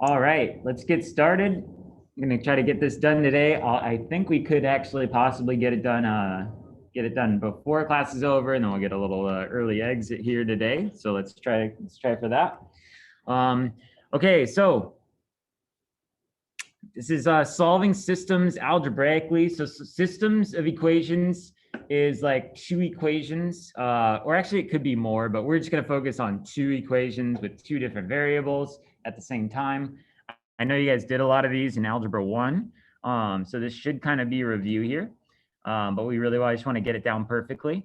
All right, let's get started. I'm gonna try to get this done today. I think we could actually possibly get it done before class is over, and then we'll get a little early exit here today. So let's try for that. Okay, so this is solving systems algebraically. So systems of equations is like two equations, or actually it could be more, but we're just gonna focus on two equations with two different variables at the same time. I know you guys did a lot of these in Algebra 1, so this should kind of be a review here, but we really just want to get it down perfectly.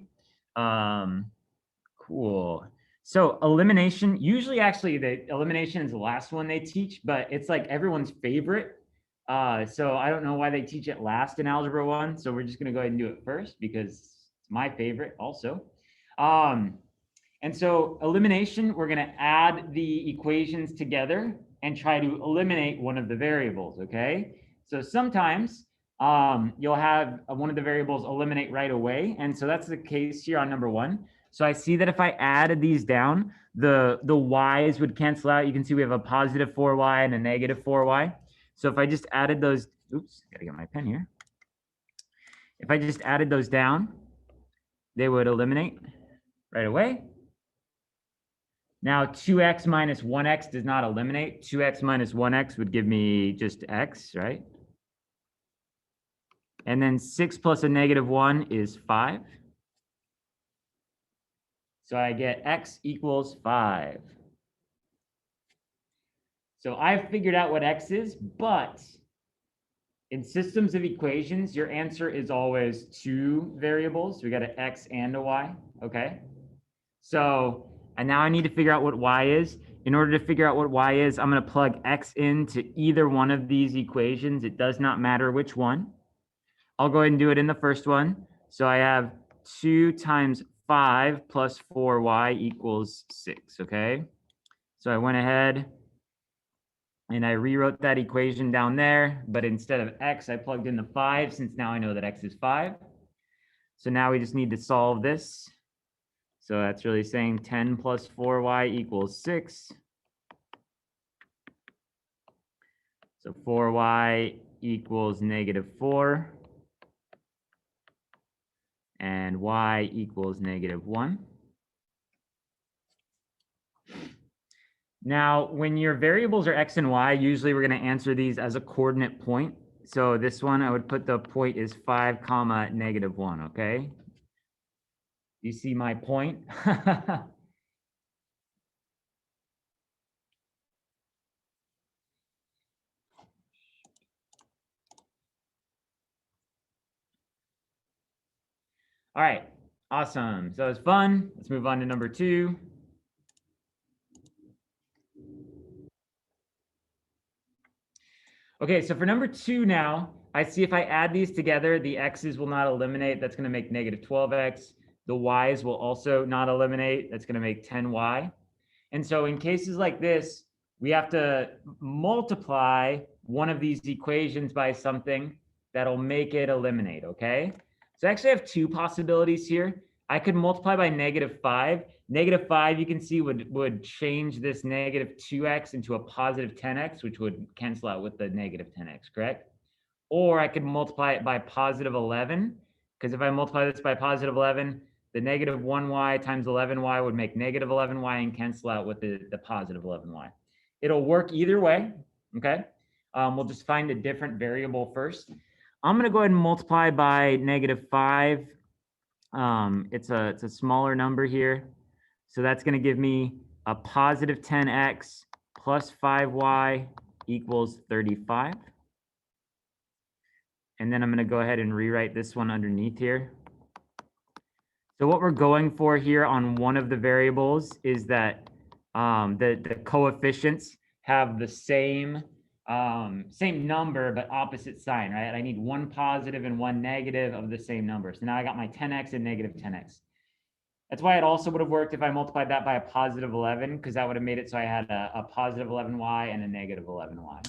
Cool. So elimination, usually actually the elimination is the last one they teach, but it's like everyone's favorite. So I don't know why they teach it last in Algebra 1, so we're just going to go ahead and do it first because it's my favorite also. And so elimination, we're going to add the equations together and try to eliminate one of the variables, okay? So sometimes you'll have one of the variables eliminate right away, and so that's the case here on number 1. So I see that if I added these down, the y's would cancel out. You can see we have a positive 4y and a negative 4y. So if I just added those, oops, gotta get my pen here. If I just added those down, they would eliminate right away. Now 2x minus 1x does not eliminate. 2x minus 1x would give me just x, right? And then 6 plus a negative 1 is 5. So I get x equals 5. So I've figured out what x is, but in systems of equations, your answer is always two variables. So we got an x and a y, okay? So, and now I need to figure out what y is. In order to figure out what y is, I'm going to plug x into either one of these equations. It does not matter which one. I'll go ahead and do it in the first one. So I have 2 times 5 plus 4y equals 6, okay? So I went ahead and I rewrote that equation down there, but instead of x, I plugged in the 5 since now I know that x is 5. So now we just need to solve this. So that's really saying 10 plus 4y equals 6. So 4y equals negative 4. And y equals negative 1. Now, when your variables are x and y, usually we're going to answer these as a coordinate point. So this one, I would put the point is 5 comma negative 1, okay? You see my point? All right, awesome. So it's fun. Let's move on to number 2. Okay, so for number 2 now, I see if I add these together, the x's will not eliminate. That's going to make negative 12x. The y's will also not eliminate. That's going to make 10y. And so in cases like this, we have to multiply one of these equations by something that'll make it eliminate, okay? So I actually have two possibilities here. I could multiply by negative 5. Negative 5, you can see, would change this negative 2x into a positive 10x, which would cancel out with the negative 10x, correct? Or I could multiply it by positive 11, because if I multiply this by positive 11, the negative 1y times 11y would make negative 11y and cancel out with the positive 11y. It'll work either way, okay? We'll just find a different variable first. I'm going to go ahead and multiply by negative 5. It's a smaller number here. So that's going to give me a positive 10x plus 5y equals 35. And then I'm going to go ahead and rewrite this one underneath here. So what we're going for here on one of the variables is that the coefficients have the same number but opposite sign, right? I need one positive and one negative of the same number. So now I got my 10x and negative 10x. That's why it also would have worked if I multiplied that by a positive 11, because that would have made it so I had a positive 11y and a negative 11y.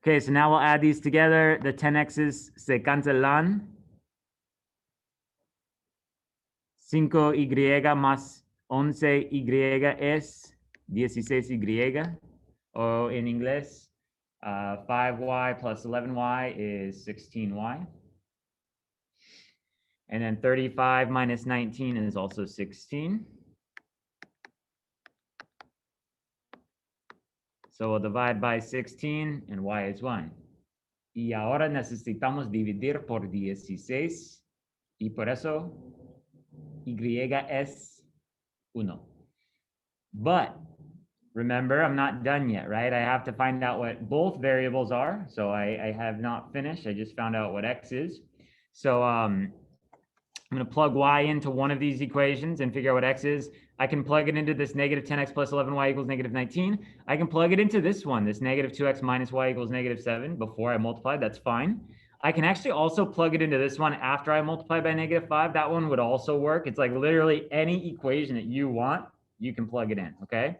Okay, so now we'll add these together. The 10x's se cancelan. 5y más 11y es 16y, o en inglés, 5y plus 11y is 16y. And then 35 minus 19 is also 16. So we'll divide by 16 and y is 1. Y ahora necesitamos dividir por 16 y por eso y es 1. But remember, I'm not done yet, right? I have to find out what both variables are. So I have not finished. I just found out what x is. So I'm going to plug y into one of these equations and figure out what x is. I can plug it into this negative 10x plus 11y equals negative 19. I can plug it into this one, this negative 2x minus y equals negative 7 before I multiply. That's fine. I can actually also plug it into this one after I multiply by negative 5. That one would also work. It's like literally any equation that you want, you can plug it in, okay?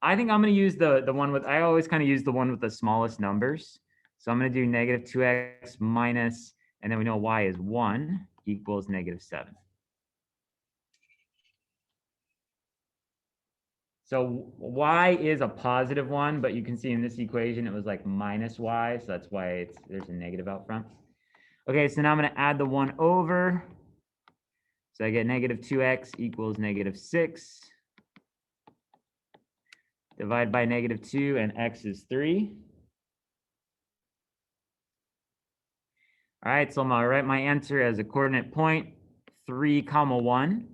I think I'm going to use the one with, I always kind of use the one with the smallest numbers. So I'm going to do negative 2x minus, and then we know y is 1 equals negative 7. So y is a positive one, but you can see in this equation, it was like minus y. So that's why there's a negative out front. Okay, so now I'm going to add the 1 over. So I get negative 2x equals negative 6. Divide by negative 2, and x is 3. All right, so I'm going to write my answer as a coordinate point, 3, 1.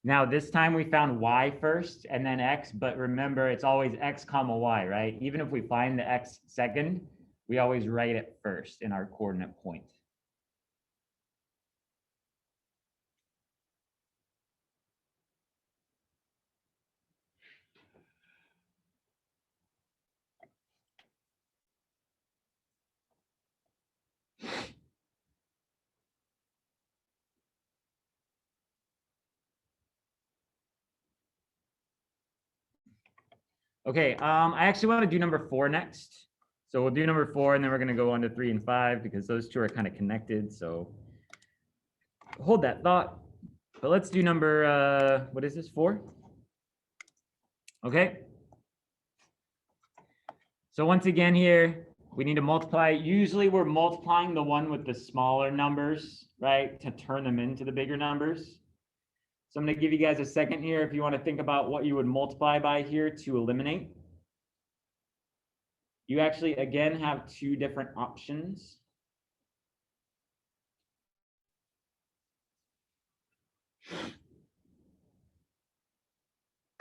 Now, this time we found y first and then x, but remember, it's always x, y, right? Even if we find the x second, we always write it first in our coordinate point. Okay, I actually want to do number 4 next. So we'll do number 4, and then we're going to go on to 3 and 5 because those two are kind of connected. So hold that thought. But let's do number, what is this, 4? Okay. So once again here, we need to multiply. Usually we're multiplying the one with the smaller numbers, right, to turn them into the bigger numbers. So I'm going to give you guys a second here if you want to think about what you would multiply by here to eliminate. You actually, again, have 2 different options.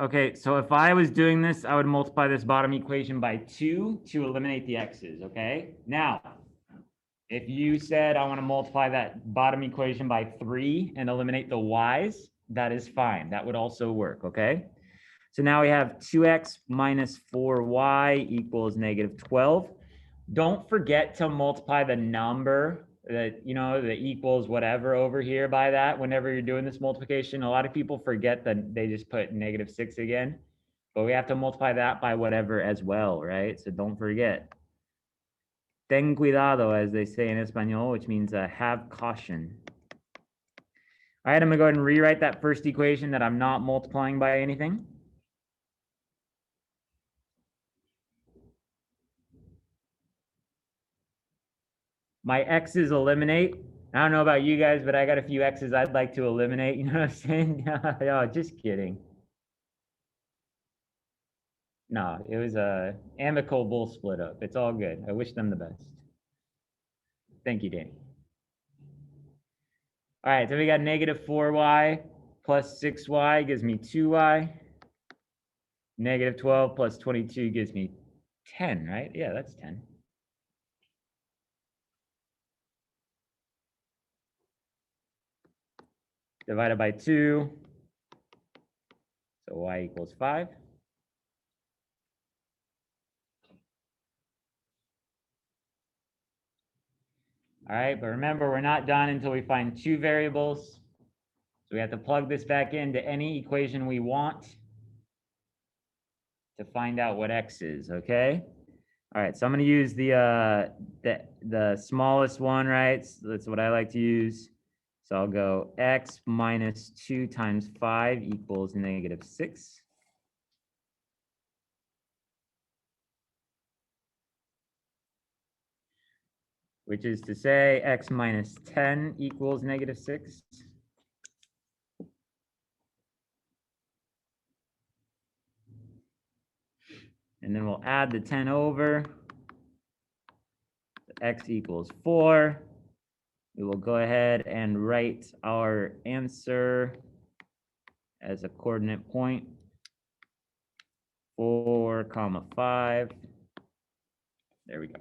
Okay, so if I was doing this, I would multiply this bottom equation by 2 to eliminate the x's, okay? Now, if you said I want to multiply that bottom equation by 3 and eliminate the y's, that is fine. That would also work, okay? So now we have 2x minus 4y equals negative 12. Don't forget to multiply the number that, you know, the equals whatever over here by that whenever you're doing this multiplication. A lot of people forget that they just put negative 6 again, but we have to multiply that by whatever as well, right? So don't forget. Ten cuidado, as they say in Espanol, which means have caution. All right, I'm going to go ahead and rewrite that first equation that I'm not multiplying by anything. My x's eliminate. I don't know about you guys, but I got a few x's I'd like to eliminate. You know what I'm saying? No, just kidding. No, it was a amicable split up. It's all good. I wish them the best. Thank you, Danny. All right, so we got negative 4y plus 6y gives me 2y. Negative 12 plus 22 gives me 10, right? Yeah, that's 10. Divided by 2. So y equals 5. All right, but remember, we're not done until we find 2 variables. So we have to plug this back into any equation we want to find out what x is, okay? All right, so I'm going to use the smallest one, right? So that's what I like to use. So I'll go x minus 2 times 5 equals negative 6. which is to say x minus 10 equals negative 6. And then we'll add the 10 over. X equals 4. We will go ahead and write our answer as a coordinate point, 4, 5. There we go.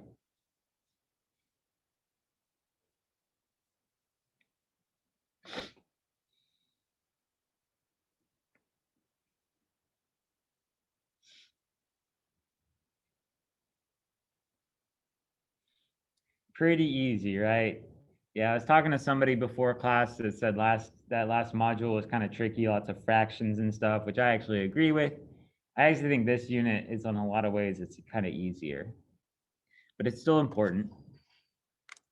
Pretty easy, right? Yeah, I was talking to somebody before class that said that last module was kind of tricky, lots of fractions and stuff, which I actually agree with. I actually think this unit is, on a lot of ways, it's kind of easier, but it's still important.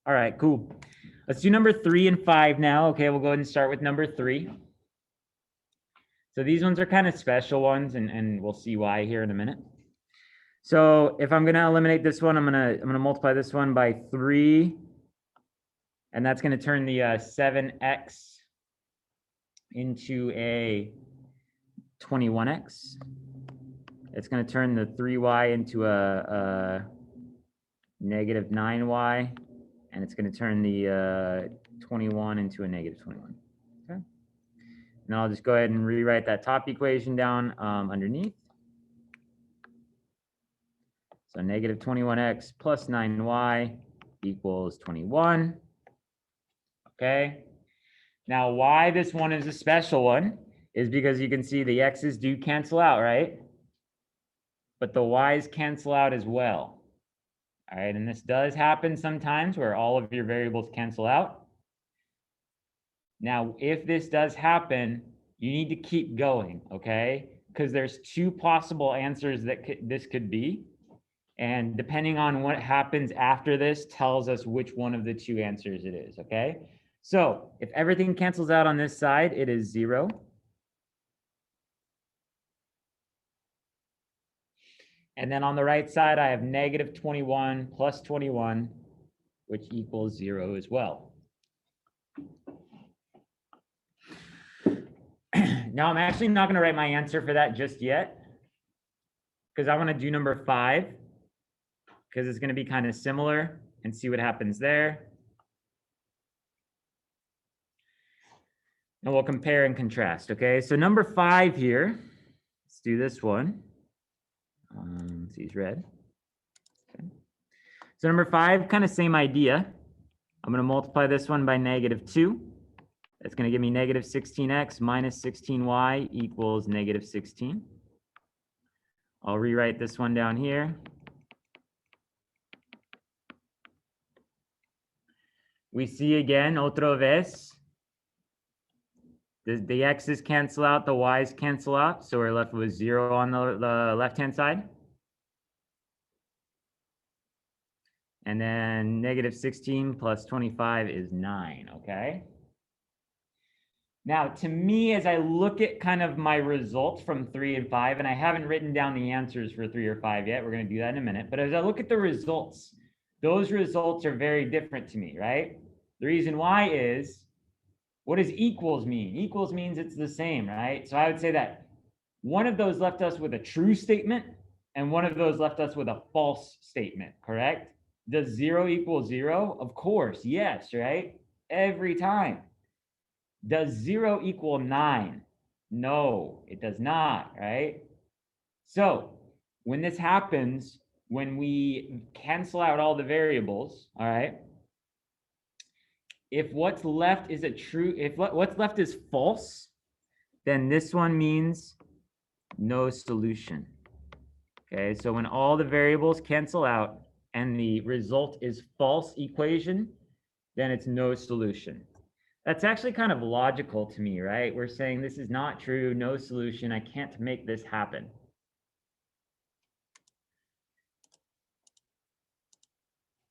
All right, cool. Let's do number 3 and 5 now. Okay, we'll go ahead and start with number 3. So these ones are kind of special ones, and we'll see why here in a minute. So if I'm gonna eliminate this one, I'm gonna multiply this one by 3, and that's gonna turn the 7x into a 21x. It's gonna turn the 3y into a negative 9y, and it's gonna turn the 21 into a negative 21. Okay. And I'll just go ahead and rewrite that top equation down underneath. So negative 21x plus 9y equals 21. Okay. Now, why this one is a special one is because you can see the x's do cancel out, right? But the y's cancel out as well. All right, and this does happen sometimes where all of your variables cancel out. Now, if this does happen, you need to keep going, okay? Because there's 2 possible answers that this could be. And depending on what happens after this tells us which one of the 2 answers it is, okay? So if everything cancels out on this side, it is 0. And then on the right side, I have negative 21 plus 21, which equals 0 as well. Now, I'm actually not going to write my answer for that just yet, because I want to do number 5, because it's going to be kind of similar, and see what happens there. And we'll compare and contrast, okay? So number 5 here, let's do this one. See, it's red. Okay. So number 5, kind of same idea. I'm going to multiply this one by negative 2. That's going to give me negative 16x minus 16y equals negative 16. I'll rewrite this one down here. We see again, otra vez, the x's cancel out, the y's cancel out. So we're left with 0 on the left-hand side. And then negative 16 plus 25 is 9, okay? Now, to me, as I look at kind of my results from 3 and 5, and I haven't written down the answers for 3 or 5 yet, we're going to do that in a minute. But as I look at the results, those results are very different to me, right? The reason why is, what does equals mean? Equals means it's the same, right? So I would say that one of those left us with a true statement, and one of those left us with a false statement, correct? Does 0 equal 0? Of course, yes, right? Every time. Does 0 equal 9? No, it does not, right? So when this happens, when we cancel out all the variables, all right, if what's left is if what's left is false, then this one means no solution. Okay, so when all the variables cancel out and the result is false equation, then it's no solution. That's actually kind of logical to me, right? We're saying this is not true, no solution, I can't make this happen.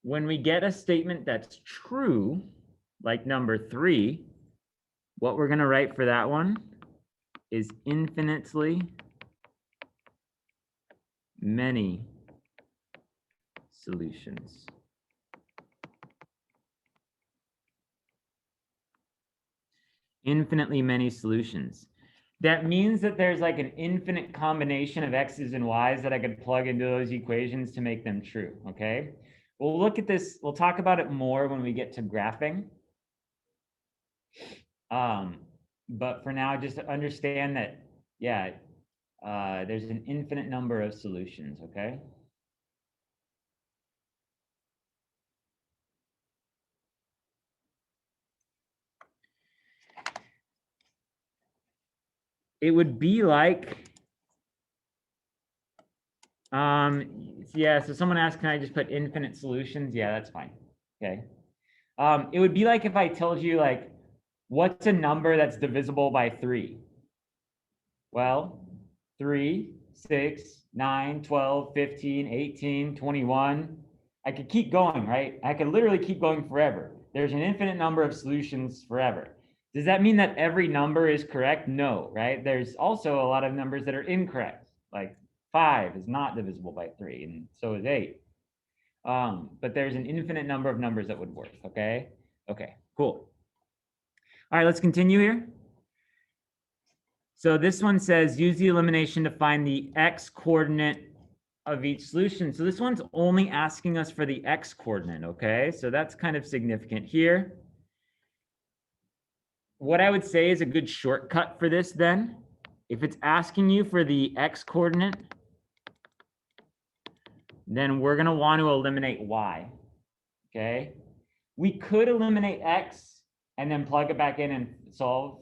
When we get a statement that's true, like number 3, what we're going to write for that one is infinitely many solutions. infinitely many solutions. That means that there's like an infinite combination of x's and y's that I could plug into those equations to make them true, okay? We'll look at this, we'll talk about it more when we get to graphing. But for now, just understand that, yeah, there's an infinite number of solutions, okay? It would be like, yeah, so someone asked, can I just put infinite solutions? Yeah, that's fine, okay? It would be like if I told you, like, what's a number that's divisible by 3? Well, 3, 6, 9, 12, 15, 18, 21. I could keep going, right? I could literally keep going forever. There's an infinite number of solutions forever. Does that mean that every number is correct? No, right? There's also a lot of numbers that are incorrect. Like 5 is not divisible by 3, and so is 8. But there's an infinite number of numbers that would work, okay? Okay, cool. All right, let's continue here. So this one says, use the elimination to find the x coordinate of each solution. So this one's only asking us for the x coordinate, okay? So that's kind of significant here. What I would say is a good shortcut for this then, if it's asking you for the x coordinate, then we're gonna want to eliminate y, okay? We could eliminate x and then plug it back in and solve,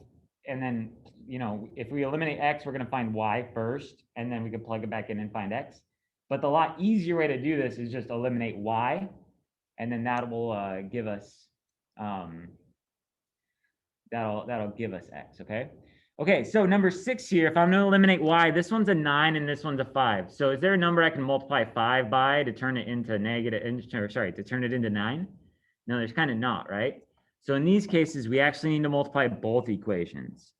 and then, you know, if we eliminate x, we're gonna find y first, and then we can plug it back in and find x. But the lot easier way to do this is just eliminate y, and then that will give us, that'll give us x, okay? Okay, so number 6 here, if I'm gonna eliminate y, this one's a 9 and this one's a 5. So is there a number I can multiply 5 by to turn it into to turn it into 9? No, there's kind of not, right? So in these cases, we actually need to multiply both equations.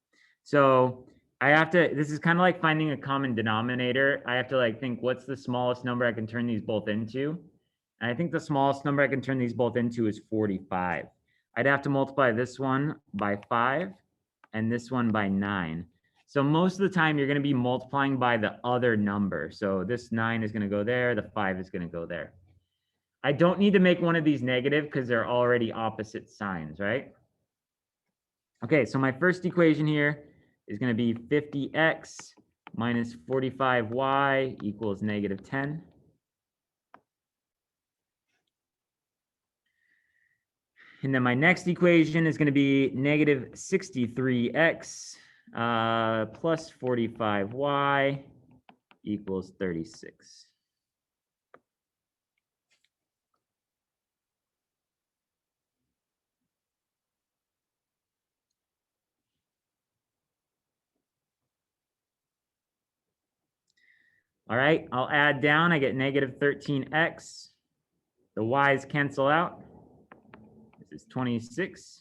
So I have to, this is kind of like finding a common denominator. I have to like think, what's the smallest number I can turn these both into? And I think the smallest number I can turn these both into is 45. I'd have to multiply this one by 5 and this one by 9. So most of the time you're going to be multiplying by the other number. So this 9 is going to go there, the 5 is going to go there. I don't need to make one of these negative because they're already opposite signs, right? Okay, so my first equation here is going to be 50x minus 45y equals negative 10. And then my next equation is going to be negative 63x plus 45y equals 36. All right, I'll add down. I get negative 13x. The y's cancel out. This is 26.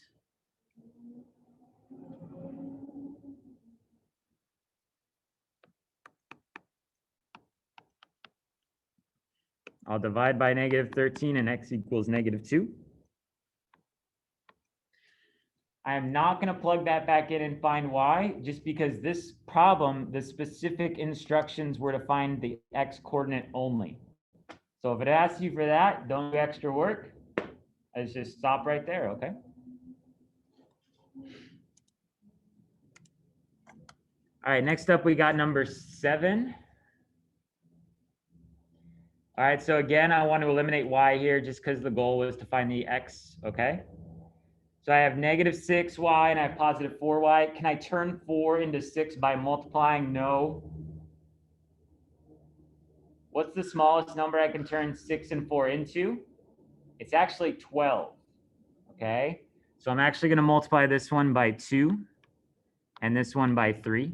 I'll divide by negative 13 and x equals negative 2. I am not going to plug that back in and find y, just because this problem, the specific instructions were to find the x coordinate only. So if it asks you for that, don't do extra work. Let's just stop right there, okay? All right, next up we got number 7. All right, so again, I want to eliminate y here just because the goal was to find the x, okay? So I have negative 6y and I have positive 4y. Can I turn 4 into 6 by multiplying? No. What's the smallest number I can turn 6 and 4 into? It's actually 12, okay? So I'm actually going to multiply this one by 2 and this one by 3.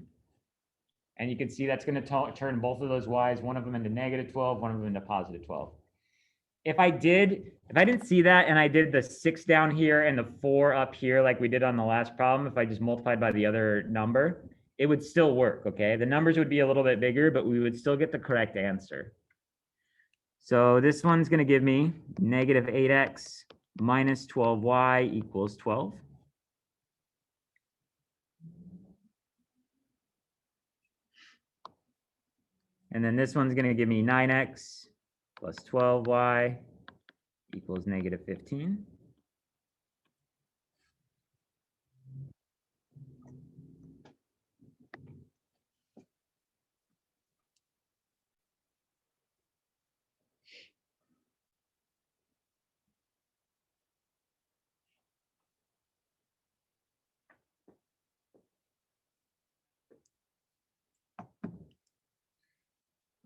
And you can see that's going to turn both of those y's, one of them into negative 12, one of them into positive 12. If I didn't see that and I did the 6 down here and the 4 up here like we did on the last problem, if I just multiplied by the other number, it would still work, okay? The numbers would be a little bit bigger, but we would still get the correct answer. So this one's going to give me negative 8x minus 12y equals 12. And then this one's going to give me 9x plus 12y equals negative 15.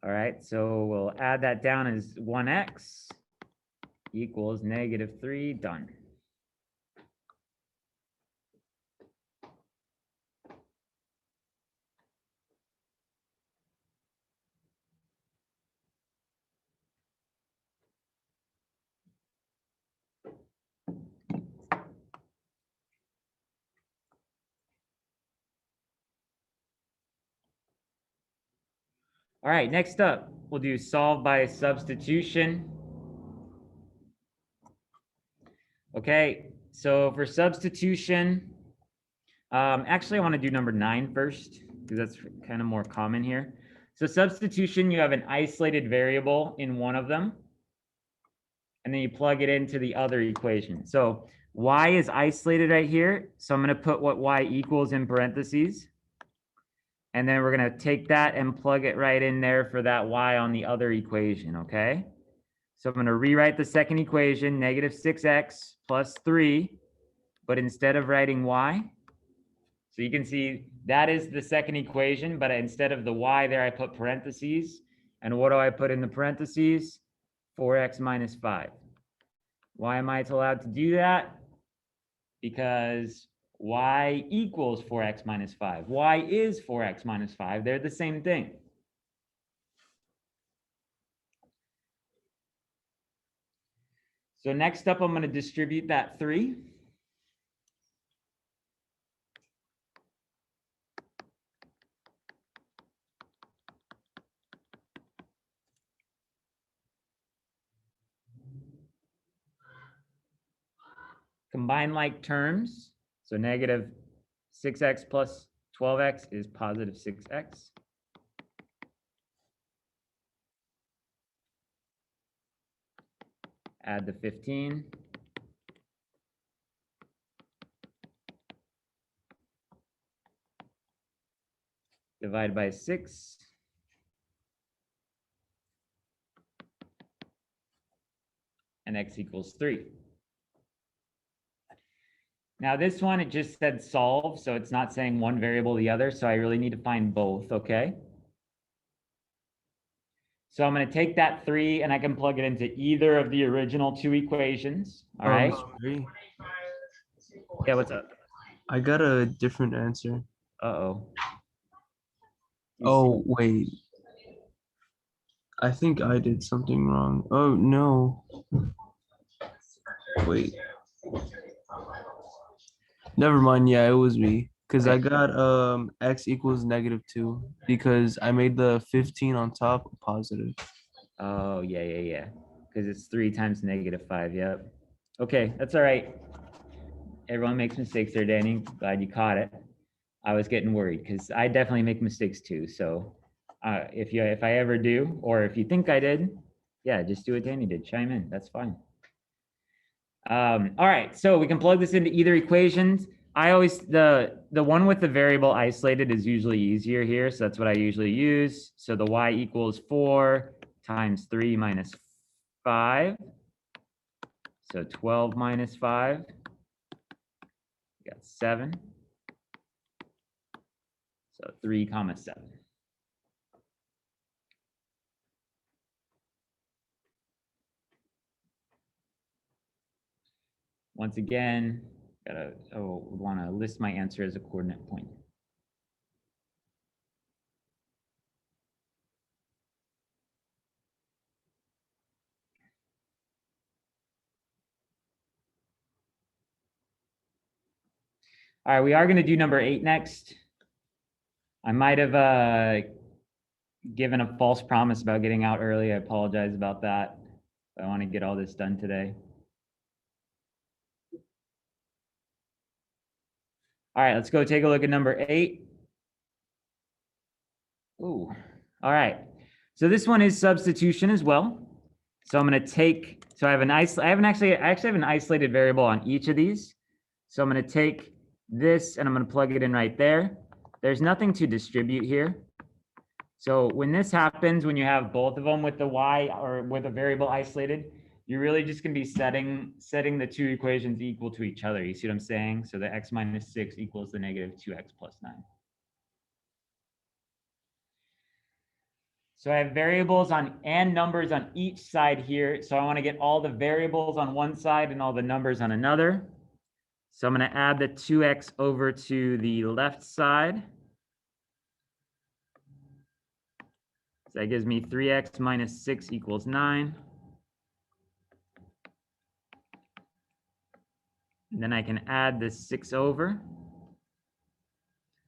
All right, so we'll add that down as 1x equals negative 3, done. All right, next up, we'll do solve by substitution. Okay, so for substitution, actually I want to do number 9 first, because that's kind of more common here. So substitution, you have an isolated variable in one of them, and then you plug it into the other equation. So y is isolated right here, so I'm going to put what y equals in parentheses. And then we're going to take that and plug it right in there for that y on the other equation, okay? So I'm going to rewrite the second equation, negative 6x plus 3, but instead of writing y, so you can see that is the second equation, but instead of the y there, I put parentheses. And what do I put in the parentheses? 4x minus 5. Why am I allowed to do that? Because y equals 4x minus 5. Y is 4x minus 5. They're the same thing. So next up, I'm going to distribute that 3. Combine like terms. So negative 6x plus 12x is positive 6x. Add the 15. Divide by 6. And x equals 3. Now this one, it just said solve, so it's not saying one variable or the other, so I really need to find both, okay? So I'm going to take that 3 and I can plug it into either of the original 2 equations, all right? Sorry. Yeah, what's up? I got a different answer. Uh-oh. Oh, wait. I think I did something wrong. Oh, no. Wait. Never mind. Yeah, it was me. Because I got x equals negative 2 because I made the 15 on top positive. Oh, yeah. Because it's 3 times negative 5, yep. Okay, that's all right. Everyone makes mistakes there, Danny. Glad you caught it. I was getting worried because I definitely make mistakes too. So if I ever do, or if you think I did, yeah, just do what Danny did. Chime in. That's fine. All right, so we can plug this into either equations. I always the one with the variable isolated is usually easier here, so that's what I usually use. So the y equals 4 times 3 minus 5. So 12 minus 5. We got 7. So 3 comma 7. Once again, want to list my answer as a coordinate point. All right, we are going to do number 8 next. I might have given a false promise about getting out early. I apologize about that. I want to get all this done today. All right, let's go take a look at number 8. Ooh, all right. So this one is substitution as well. So I'm going to take, so I have an I actually have an isolated variable on each of these. So I'm going to take this and I'm going to plug it in right there. There's nothing to distribute here. So when this happens, when you have both of them with the y or with a variable isolated, you're really just going to be setting the two equations equal to each other. You see what I'm saying? So the x minus 6 equals the negative 2x plus 9. So I have variables and numbers on each side here. So I want to get all the variables on one side and all the numbers on another. So I'm going to add the 2x over to the left side. So that gives me 3x minus 6 equals 9. And then I can add this 6 over.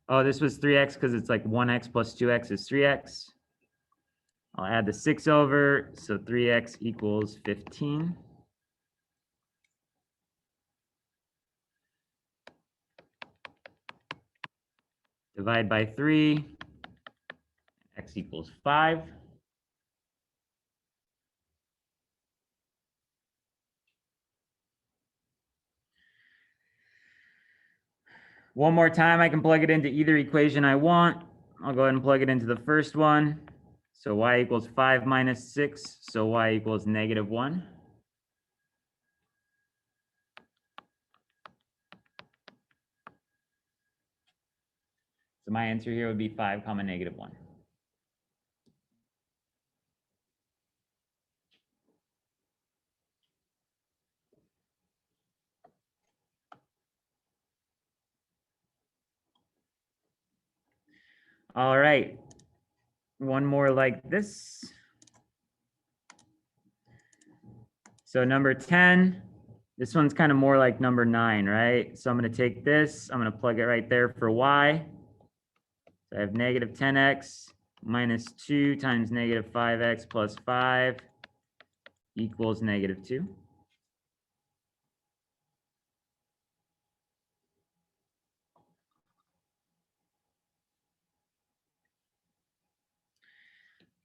Oh, this was 3x because it's like 1x plus 2x is 3x. I'll add the 6 over, so 3x equals 15. Divide by 3, x equals 5. One more time, I can plug it into either equation I want. I'll go ahead and plug it into the first one. So y equals 5 minus 6, so y equals negative 1. So my answer here would be 5 comma negative 1. All right, one more like this. So number 10, this one's kind of more like number 9, right? So I'm going to take this, I'm going to plug it right there for y. So I have negative 10x minus 2 times negative 5x plus 5 equals negative 2.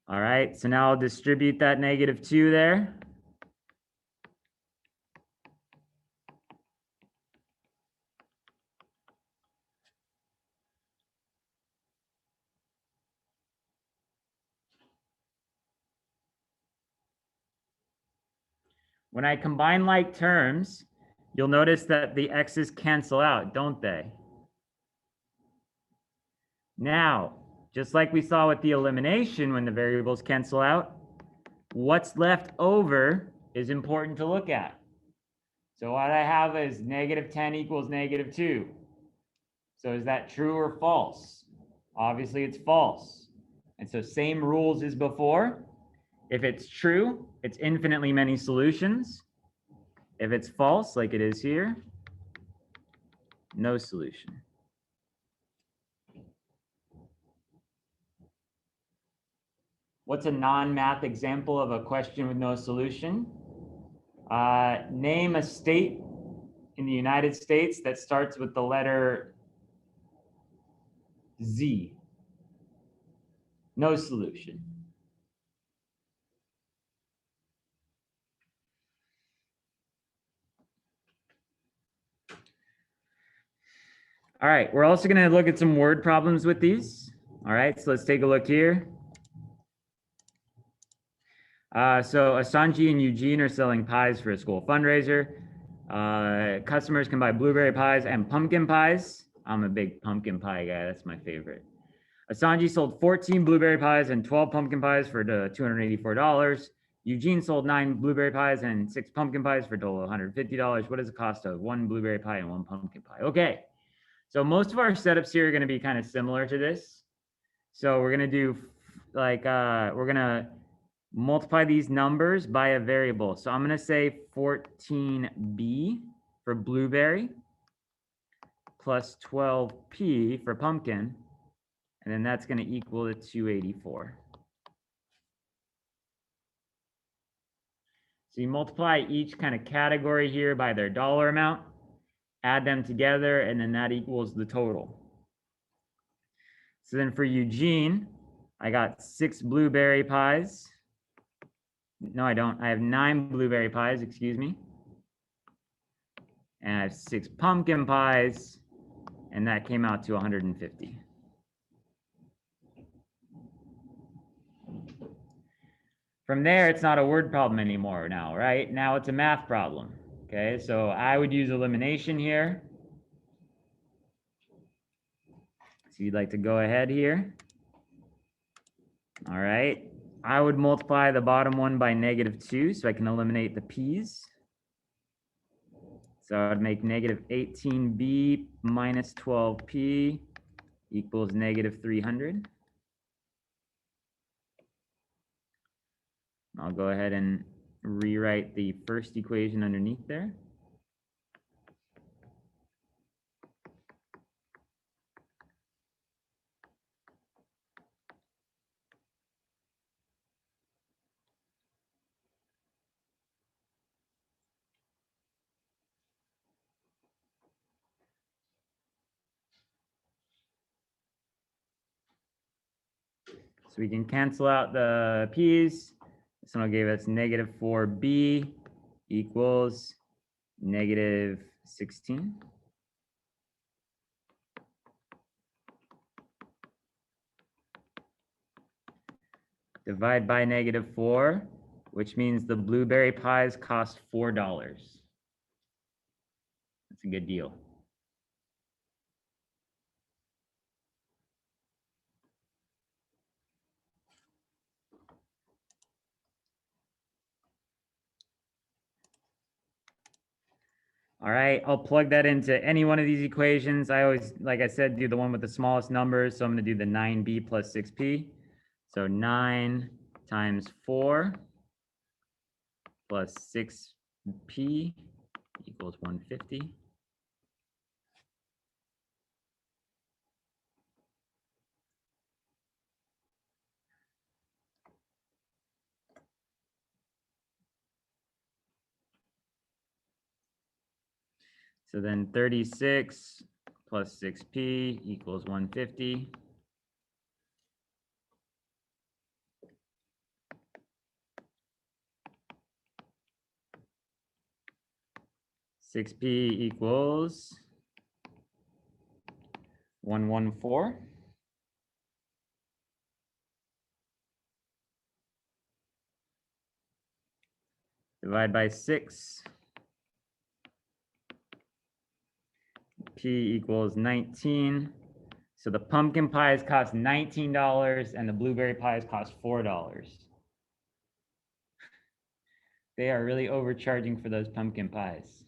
All right, so now I'll distribute that negative 2 there. When I combine like terms, you'll notice that the x's cancel out, don't they? Now, just like we saw with the elimination when the variables cancel out, what's left over is important to look at. So what I have is negative 10 equals negative 2. So is that true or false? Obviously, it's false. And so same rules as before. If it's true, it's infinitely many solutions. If it's false, like it is here, no solution. What's a non-math example of a question with no solution? Name a state in the United States that starts with the letter Z. No solution. All right, we're also going to look at some word problems with these. All right, so let's take a look here. So Asanji and Eugene are selling pies for a school fundraiser. Customers can buy blueberry pies and pumpkin pies. I'm a big pumpkin pie guy. That's my favorite. Asanji sold 14 blueberry pies and 12 pumpkin pies for $284. Eugene sold 9 blueberry pies and 6 pumpkin pies for a total of $150. What is the cost of 1 blueberry pie and 1 pumpkin pie? Okay, so most of our setups here are going to be kind of similar to this. So we're going to do like, we're going to multiply these numbers by a variable. So I'm going to say 14b for blueberry plus 12p for pumpkin. And then that's going to equal to 284. So you multiply each kind of category here by their dollar amount, add them together, and then that equals the total. So then for Eugene, I got 6 blueberry pies. No, I don't. I have 9 blueberry pies, excuse me. And I have 6 pumpkin pies, and that came out to 150. From there, it's not a word problem anymore now, right? Now it's a math problem. Okay, so I would use elimination here. So you'd like to go ahead here. All right, I would multiply the bottom one by -2 so I can eliminate the p's. So I'd make negative 18b minus 12p equals negative 300. I'll go ahead and rewrite the first equation underneath there. So we can cancel out the p's. This one will give us negative 4b equals negative 16. Divide by -4, which means the blueberry pies cost $4. That's a good deal. All right, I'll plug that into any one of these equations. I always, like I said, do the one with the smallest numbers. So I'm going to do the 9b plus 6p. So 9 times 4 plus 6p equals 150. So then 36 plus 6p equals 150. Six p equals 114. Divide by 6. P equals 19. So the pumpkin pies cost $19 and the blueberry pies cost $4. They are really overcharging for those pumpkin pies.